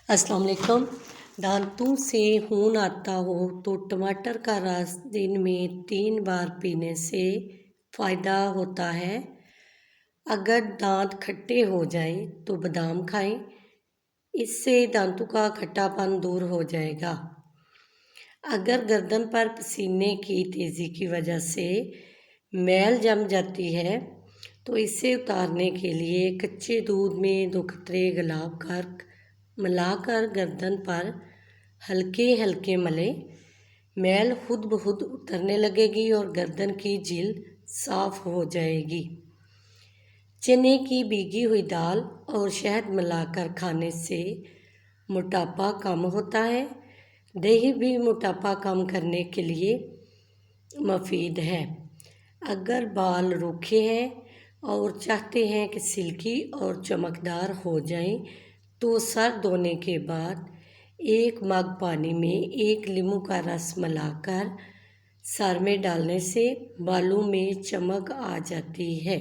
अस्सलाम वालेकुम। दांतों से खून आता हो तो टमाटर का रस दिन में 3 बार पीने से फ़ायदा होता है। अगर दांत खट्टे हो जाएं तो बादाम खाएं, इससे दांतों का खट्टापन दूर हो जाएगा। अगर गर्दन पर पसीने की तेज़ी की वजह से मैल जम जाती है तो इसे उतारने के लिए कच्चे दूध में 2 गुलाब का मिलाकर गर्दन पर हल्के हल्के मलें। मैल खुद ब खुद उतरने लगेगी और गर्दन की झील साफ हो जाएगी। चने की भीगी हुई दाल और शहद मिलाकर खाने से मोटापा कम होता है। दही भी मोटापा कम करने के लिए मुफीद है। अगर बाल रूखे हैं और चाहते हैं कि सिल्की और चमकदार हो जाएं, तो सर धोने के बाद 1 मग पानी में 1 नींबू का रस मिलाकर सर में डालने से बालों में चमक आ जाती है।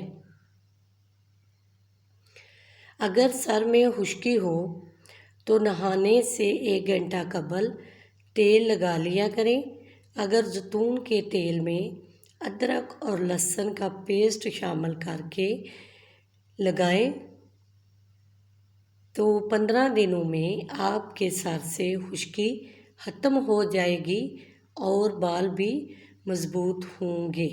अगर सर में खुश्की हो तो नहाने से 1 घंटा कबल तेल लगा लिया करें। अगर जैतून के तेल में अदरक और लहसुन का पेस्ट शामिल करके लगाएं तो 15 दिनों में आपके सर से खुश्की ख़त्म हो जाएगी और बाल भी मज़बूत होंगे।